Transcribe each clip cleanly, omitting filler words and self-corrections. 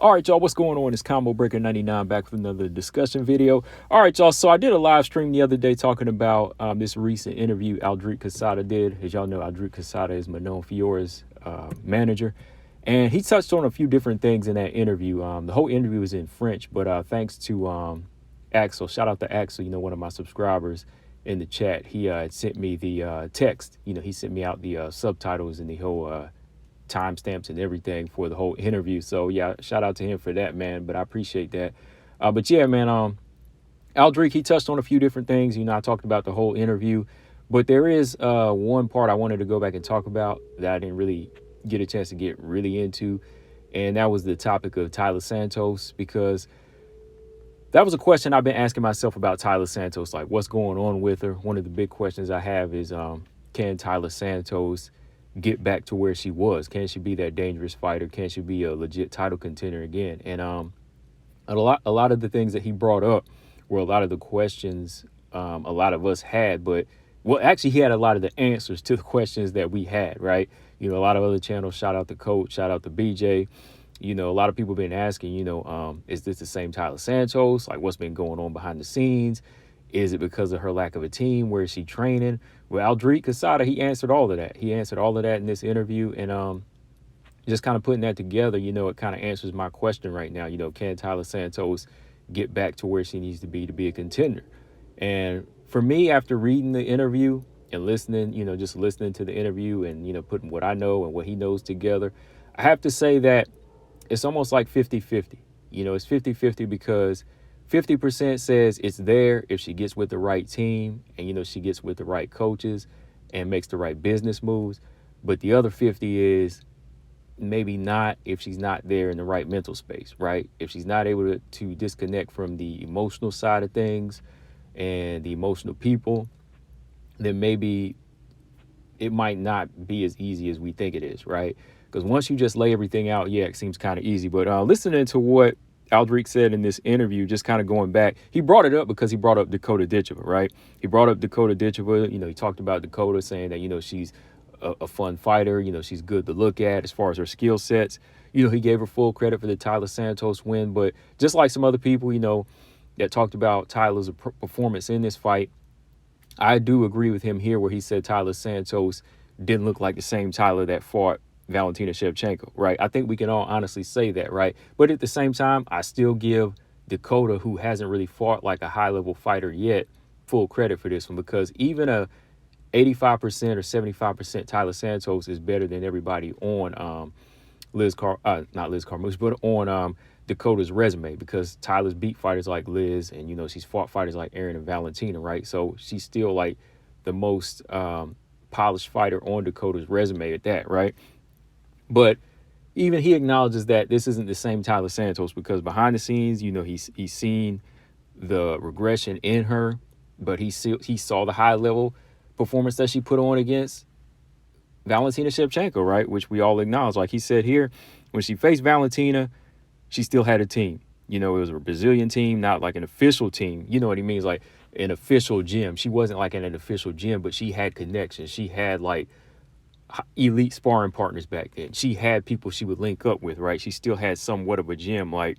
All right, y'all, what's going on? It's Combo Breaker 99 back with another discussion video. All right, y'all, so I did a live stream the other day talking about this recent interview Aldric Casada did. As y'all know, Aldric Casada is Manon Fiora's manager, and he touched on a few different things in that interview. The whole interview was in French, but thanks to Axel, shout out to Axel, one of my subscribers in the chat. He sent me the text. He sent me out the subtitles and the whole timestamps and everything for the whole interview. So yeah, shout out to him for that, man. But I appreciate that. But yeah, man, Aldric, he touched on a few different things. I talked about the whole interview, but there is one part I wanted to go back and talk about that I didn't really get a chance to get really into. And that was the topic of Taila Santos, because that was a question I've been asking myself about Taila Santos, like what's going on with her. One of the big questions I have is, can Taila Santos get back to where she was? Can she be that dangerous fighter? Can she be a legit title contender again? And a lot of the things that he brought up were a lot of the questions a lot of us had, but actually he had a lot of the answers to the questions that we had, right? A lot of other channels, shout out to Coach, shout out to BJ. A lot of people been asking, is this the same Taila Santos? Like, what's been going on behind the scenes? Is it because of her lack of a team? Where is she training? Well, Aldric Casada, he answered all of that. He answered all of that in this interview. And just kind of putting that together, it kind of answers my question right now. Can Taila Santos get back to where she needs to be a contender? And for me, after reading the interview and listening, just listening to the interview and, putting what I know and what he knows together, I have to say that it's almost like 50-50. It's 50-50 because 50% says it's there if she gets with the right team and, she gets with the right coaches and makes the right business moves. But the other 50 is maybe not if she's not there in the right mental space, right? If she's not able to disconnect from the emotional side of things and the emotional people, then maybe it might not be as easy as we think it is, right? Because once you just lay everything out, yeah, it seems kind of easy. But listening to what Aldric said in this interview, just kind of going back, he brought it up because he brought up Dakota Ditcheva, right? He brought up Dakota Ditcheva. He talked about Dakota, saying that, she's a fun fighter. She's good to look at as far as her skill sets. He gave her full credit for the Taila Santos win. But just like some other people, that talked about Taila's performance in this fight, I do agree with him here where he said Taila Santos didn't look like the same Taila that fought Valentina Shevchenko, right? I think we can all honestly say that, right? But at the same time, I still give Dakota, who hasn't really fought like a high-level fighter yet, full credit for this one, because even a 85% or 75% Taila Santos is better than everybody on not Liz Carmouche, but on Dakota's resume, because Tyler's beat fighters like Liz and, she's fought fighters like Aaron and Valentina, right? So she's still like the most polished fighter on Dakota's resume at that, right? But even he acknowledges that this isn't the same Taila Santos, because behind the scenes, he's seen the regression in her, but he saw the high level performance that she put on against Valentina Shevchenko, right? Which we all acknowledge. Like he said here, when she faced Valentina, she still had a team. It was a Brazilian team, not like an official team. You know what he means? Like an official gym. She wasn't like in an official gym, but she had connections. She had like elite sparring partners back then. She had people she would link up with, right? She still had somewhat of a gym. Like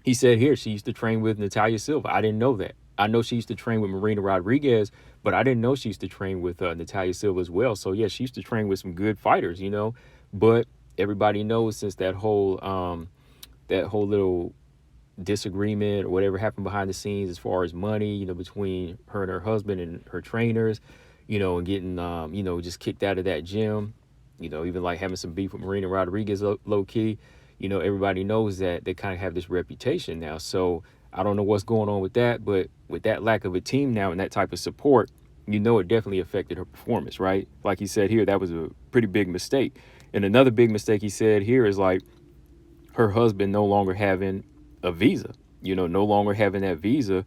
he said here, she used to train with Natalia Silva. I didn't know that. I know she used to train with Marina Rodriguez, but I didn't know she used to train with Natalia Silva as well. So yeah, she used to train with some good fighters, but everybody knows since that whole little disagreement or whatever happened behind the scenes as far as money, between her and her husband and her trainers, and getting, just kicked out of that gym, even like having some beef with Marina Rodriguez low key, everybody knows that they kind of have this reputation now. So I don't know what's going on with that, but with that lack of a team now and that type of support, it definitely affected her performance, right? Like he said here, that was a pretty big mistake. And another big mistake he said here is like her husband no longer having a visa, no longer having that visa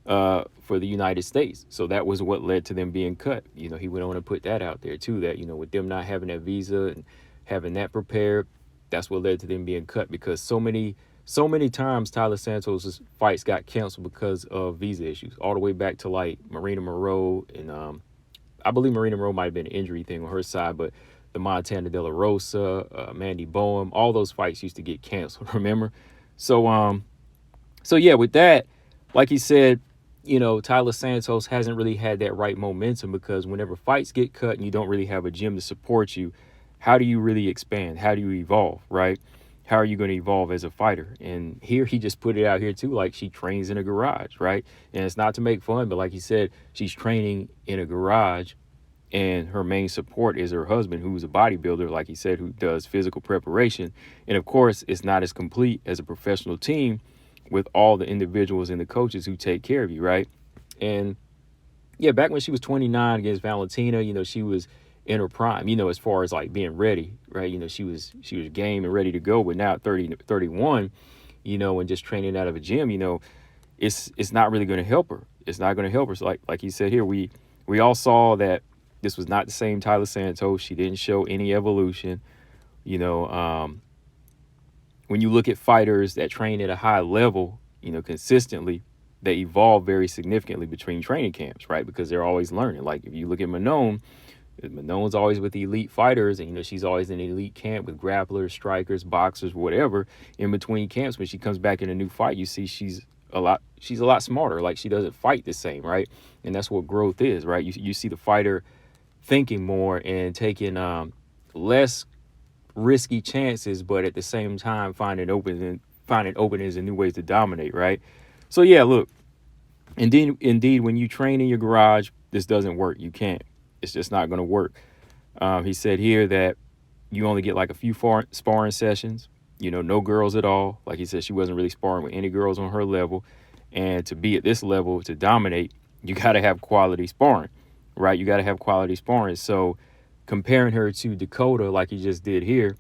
for the United States. So that was what led to them being cut. He went on to put that out there too, that, with them not having that visa and having that prepared, that's what led to them being cut, because so many times Taila Santos' fights got canceled because of visa issues, all the way back to like Marina Moreau. And I believe Marina Moreau might have been an injury thing on her side, but the Montana De La Rosa, Mandy Boehm, all those fights used to get canceled, remember? So yeah, with that, like he said, Taila Santos hasn't really had that right momentum, because whenever fights get cut and you don't really have a gym to support you, how do you really expand? How do you evolve, right? How are you going to evolve as a fighter? And here he just put it out here too, like she trains in a garage, right? And it's not to make fun, but like he said, she's training in a garage, and her main support is her husband, who's a bodybuilder, like he said, who does physical preparation. And of course, it's not as complete as a professional team with all the individuals and the coaches who take care of you, right? And yeah, back when she was 29 against Valentina, she was in her prime, as far as like being ready, right? She was game and ready to go. But now at 30, 31, and just training out of a gym, it's not really going to help her. It's not going to help her. So like he said here, we all saw that this was not the same Taila Santos. She didn't show any evolution. When you look at fighters that train at a high level, consistently, they evolve very significantly between training camps, right? Because they're always learning. Like if you look at Manon's always with the elite fighters, and she's always in an elite camp with grapplers, strikers, boxers, whatever. In between camps, when she comes back in a new fight, you see she's a lot smarter. Like she doesn't fight the same, right? And that's what growth is, right? You see the fighter thinking more and taking less risky chances, but at the same time finding openings and new ways to dominate, right? So yeah, look, indeed, when you train in your garage, this doesn't work. You can't. It's just not going to work. He said here that you only get like a few sparring sessions, no girls at all. Like he said, she wasn't really sparring with any girls on her level. And to be at this level, to dominate, you got to have quality sparring, right? You got to have quality sparring. So comparing her to Dakota, like he just did here,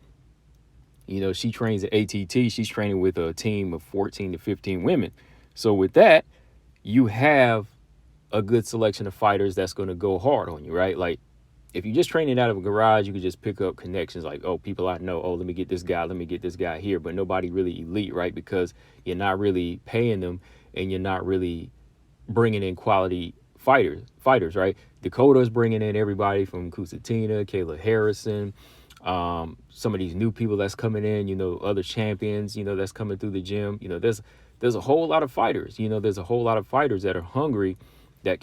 she trains at ATT. She's training with a team of 14 to 15 women. So with that, you have a good selection of fighters that's going to go hard on you, right? Like if you're just training out of a garage, you could just pick up connections like, oh, people I know, oh, let me get this guy here, but nobody really elite, right? Because you're not really paying them and you're not really bringing in quality fighters, right? Dakota's bringing in everybody from Kusatina, Kayla Harrison, some of these new people that's coming in, other champions, that's coming through the gym. There's a whole lot of fighters, there's a whole lot of fighters that are hungry that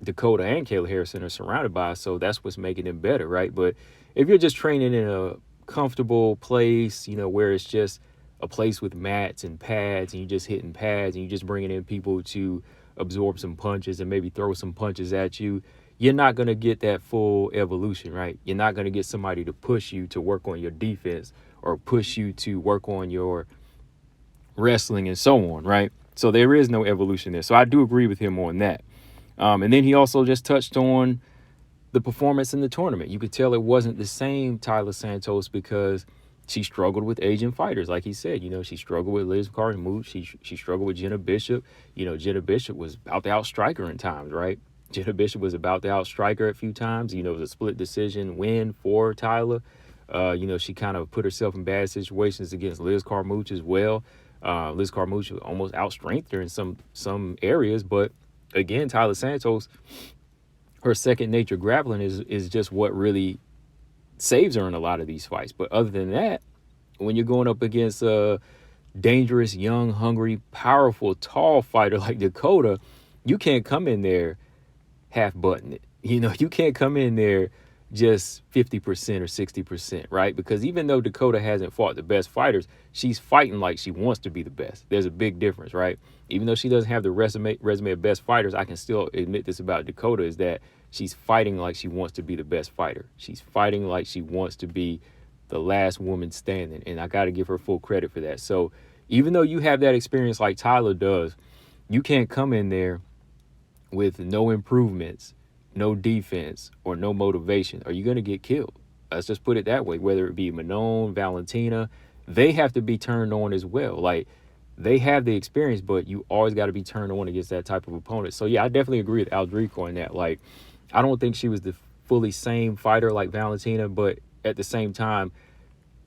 Dakota and Kayla Harrison are surrounded by. So that's what's making them better, right? But if you're just training in a comfortable place, where it's just a place with mats and pads and you're just hitting pads and you're just bringing in people to absorb some punches and maybe throw some punches at you, you're not going to get that full evolution, right? You're not going to get somebody to push you to work on your defense or push you to work on your wrestling and so on, right? So there is no evolution there. So I do agree with him on that. And then he also just touched on the performance in the tournament. You could tell it wasn't the same Taila Santos because she struggled with Asian fighters. Like he said, she struggled with Liz Carmouche. She struggled with Jenna Bishop. Jenna Bishop was about to outstrike her in times, right? Jenna Bishop was about to outstrike her a few times. It was a split decision win for Taila. She kind of put herself in bad situations against Liz Carmouche as well. Liz Carmouche almost outstrengthed her in some areas, but again, Taila Santos, her second nature grappling is just what really saves her in a lot of these fights. But other than that, when you're going up against a dangerous, young, hungry, powerful, tall fighter like Dakota, you can't come in there half-button it. You can't come in there just 50% or 60%, right? Because even though Dakota hasn't fought the best fighters, she's fighting like she wants to be the best. There's a big difference, right? Even though she doesn't have the resume of best fighters, I can still admit this about Dakota, is that she's fighting like she wants to be the best fighter. She's fighting like she wants to be the last woman standing, and I got to give her full credit for that. So even though you have that experience like Taila does, you can't come in there with no improvements, no defense, or no motivation, or you're going to get killed. Let's just put it that way. Whether it be Manon, Valentina, they have to be turned on as well. Like, they have the experience, but you always got to be turned on against that type of opponent. So, yeah, I definitely agree with Aldric on that. Like, I don't think she was the fully same fighter like Valentina, but at the same time,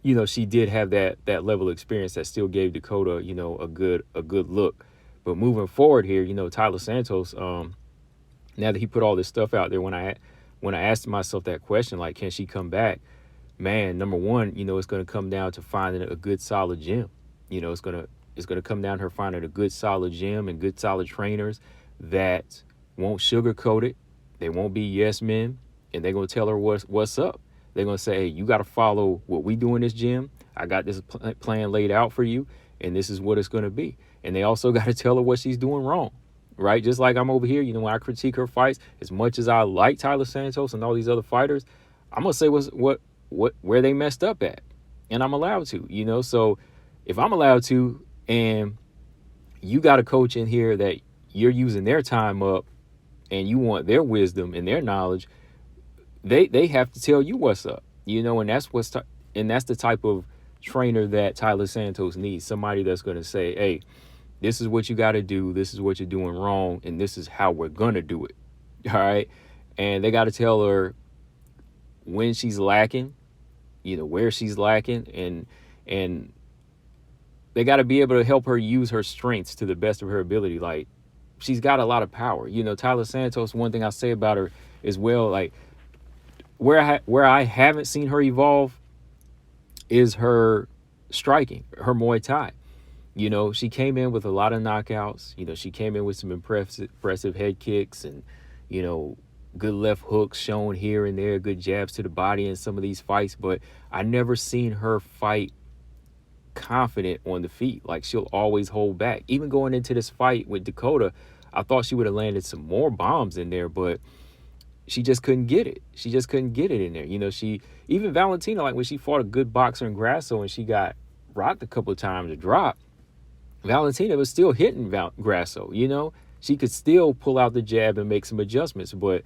she did have that level of experience that still gave Dakota, a good look. But moving forward here, Taila Santos, now that he put all this stuff out there, when I when I asked myself that question, like, can she come back? Man, number one, it's going to come down to finding a good solid gym. It's going to come down to her finding a good solid gym and good solid trainers that won't sugarcoat it. They won't be yes men, and they're going to tell her what's up. They're going to say, hey, you got to follow what we do in this gym. I got this plan laid out for you, and this is what it's going to be. And they also got to tell her what she's doing wrong, right? Just like I'm over here, when I critique her fights, as much as I like Taila Santos and all these other fighters, I'm going to say where they messed up at. And I'm allowed to, So if I'm allowed to, and you got a coach in here that you're using their time up and you want their wisdom and their knowledge, they have to tell you what's up, and that's the type of trainer that Taila Santos needs. Somebody that's going to say, hey, this is what you got to do. This is what you're doing wrong. And this is how we're going to do it. All right. And they got to tell her when she's lacking, where she's lacking, and they got to be able to help her use her strengths to the best of her ability. Like, she's got a lot of power. Taila Santos, one thing I say about her is, well, like, where I haven't seen her evolve is her striking, her Muay Thai. She came in with a lot of knockouts. She came in with some impressive head kicks and, good left hooks shown here and there, good jabs to the body in some of these fights. But I never seen her fight confident on the feet. Like, she'll always hold back. Even going into this fight with Dakota, I thought she would have landed some more bombs in there, but she just couldn't get it. She just couldn't get it in there. Even Valentina, like when she fought a good boxer in Grasso and she got rocked a couple of times to drop, Valentina was still hitting Grasso. She could still pull out the jab and make some adjustments, but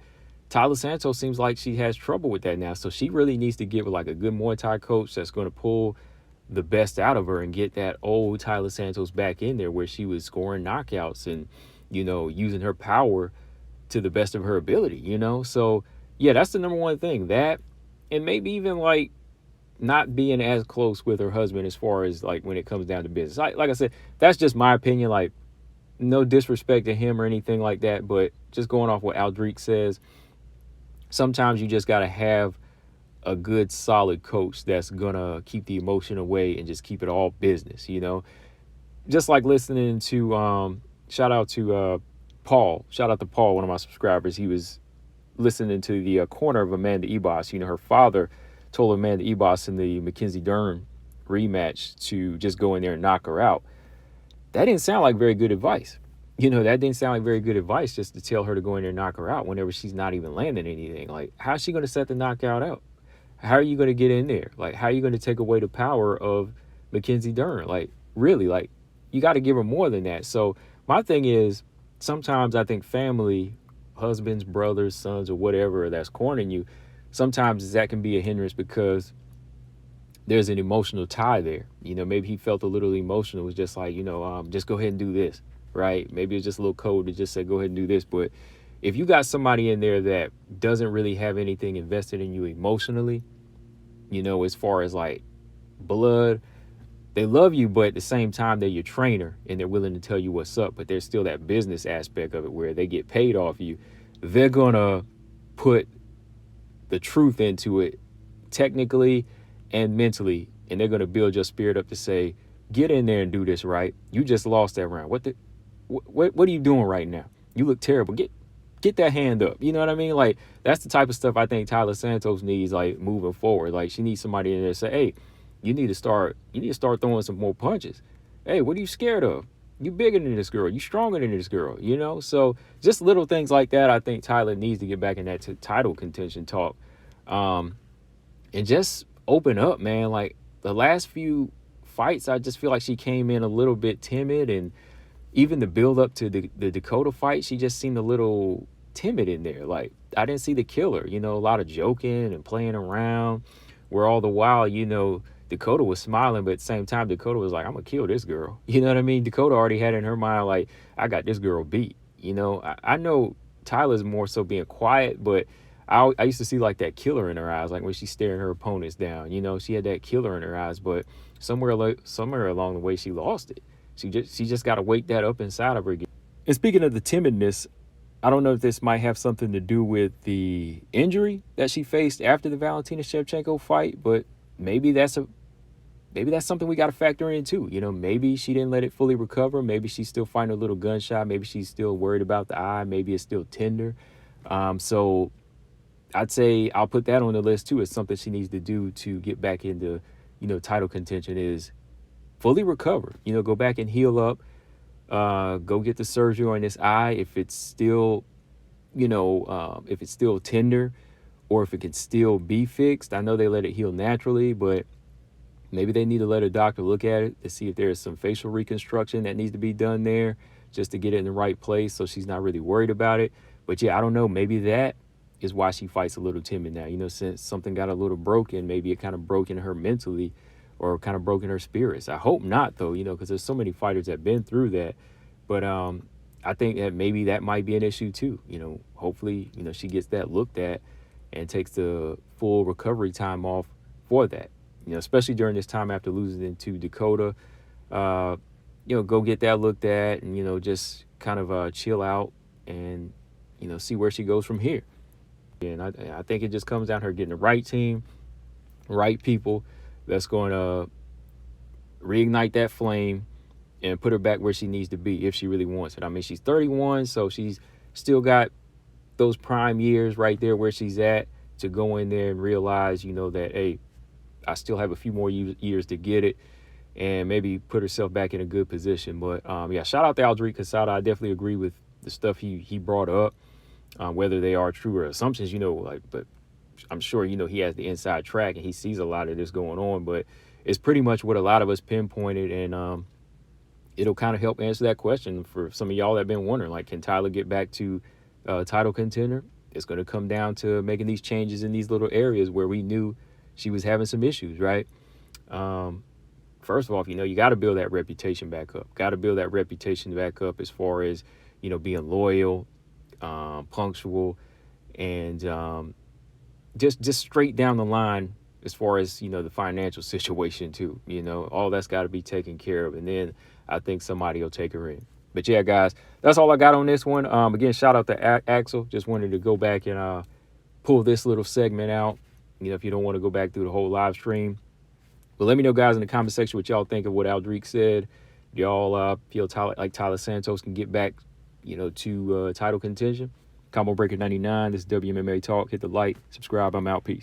Taila Santos seems like she has trouble with that now. So she really needs to get with like a good Muay Thai coach that's going to pull the best out of her and get that old Taila Santos back in there where she was scoring knockouts and, using her power to the best of her ability, So, yeah, that's the number one thing. That, and maybe even like not being as close with her husband as far as like when it comes down to business. Like I said, that's just my opinion. Like, no disrespect to him or anything like that, but just going off what Aldric says, sometimes you just got to have a good, solid coach that's going to keep the emotion away and just keep it all business, Just like listening to, shout out to Paul, one of my subscribers. He was listening to the corner of Amanda Ebos. Her father told Amanda Ebos in the Mackenzie Dern rematch to just go in there and knock her out. That didn't sound like very good advice. That didn't sound like very good advice just to tell her to go in there and knock her out whenever she's not even landing anything. Like, how's she going to set the knockout out? How are you going to get in there? Like, how are you going to take away the power of Mackenzie Dern? Like, really, like, you got to give her more than that. So my thing is, sometimes I think family, husbands, brothers, sons, or whatever that's cornering you, sometimes that can be a hindrance because there's an emotional tie there. Maybe he felt a little emotional. It was just like, just go ahead and do this, right? Maybe it's just a little code to just say, go ahead and do this. But if you got somebody in there that doesn't really have anything invested in you emotionally, as far as like blood, they love you, but at the same time, they're your trainer and they're willing to tell you what's up. But there's still that business aspect of it where they get paid off you. They're going to put the truth into it technically and mentally, and they're going to build your spirit up to say, get in there and do this right. You just lost that round. What are you doing right now? You look terrible. Get that hand up. You know what I mean? Like, that's the type of stuff I think Taila Santos needs, like, moving forward. Like, she needs somebody in there to say, hey, you need to start throwing some more punches. Hey, what are you scared of? You bigger than this girl. You stronger than this girl, So just little things like that, I think Taila needs to get back in that title contention talk. And just open up, man. Like, the last few fights, I just feel like she came in a little bit timid, and even the build up to the Dakota fight, she just seemed a little timid in there. Like, I didn't see the killer, a lot of joking and playing around, where all the while, Dakota was smiling, but at the same time, Dakota was like, I'm gonna kill this girl. You know what I mean? Dakota already had in her mind, like, I got this girl beat. I know Tyler's more so being quiet, but I used to see like that killer in her eyes, like when she's staring her opponents down. She had that killer in her eyes, but somewhere along the way, she lost it. She just got to wake that up inside of her again. And speaking of the timidness, I don't know if this might have something to do with the injury that she faced after the Valentina Shevchenko fight, but maybe that's something we got to factor in too. Maybe she didn't let it fully recover. Maybe she's still fighting a little gunshot. Maybe she's still worried about the eye. Maybe it's still tender. So I'd say I'll put that on the list too as something she needs to do to get back into, title contention, is fully recover. Go back and heal up. Go get the surgery on this eye. If it's still, if it's still tender, or if it can still be fixed. I know they let it heal naturally, but maybe they need to let a doctor look at it to see if there's some facial reconstruction that needs to be done there just to get it in the right place so she's not really worried about it. But yeah, I don't know. Maybe that is why she fights a little timid now. Since something got a little broken, maybe it kind of broken her mentally or kind of broken her spirits. I hope not, though, because there's so many fighters that have been through that. But I think that maybe that might be an issue too. Hopefully, she gets that looked at and takes the full recovery time off for that. Especially during this time after losing to Dakota. Go get that looked at and, just kind of chill out and, see where she goes from here. And I think it just comes down to her getting the right team, right people that's going to reignite that flame and put her back where she needs to be if she really wants it. I mean, she's 31, so she's still got those prime years right there where she's at to go in there and realize, that, hey, I still have a few more years to get it and maybe put herself back in a good position. But, yeah, shout out to Aldric Casada. I definitely agree with the stuff he brought up, whether they are true or assumptions, but I'm sure, he has the inside track and he sees a lot of this going on. But it's pretty much what a lot of us pinpointed, and it'll kind of help answer that question for some of y'all that have been wondering, like, can Taila get back to title contender? It's going to come down to making these changes in these little areas where we knew she was having some issues, right? First of all, you got to build that reputation back up. Got to build that reputation back up as far as, being loyal, punctual, and just straight down the line as far as, the financial situation too. All that's got to be taken care of. And then I think somebody will take her in. But yeah, guys, that's all I got on this one. Again, shout out to Axel. Just wanted to go back and pull this little segment out. If you don't want to go back through the whole live stream. But let me know, guys, in the comment section what y'all think of what Aldric said. Y'all feel like Taila Santos can get back, to title contention. Combo Breaker 99. This is WMMA Talk. Hit the like, subscribe. I'm out. Peace.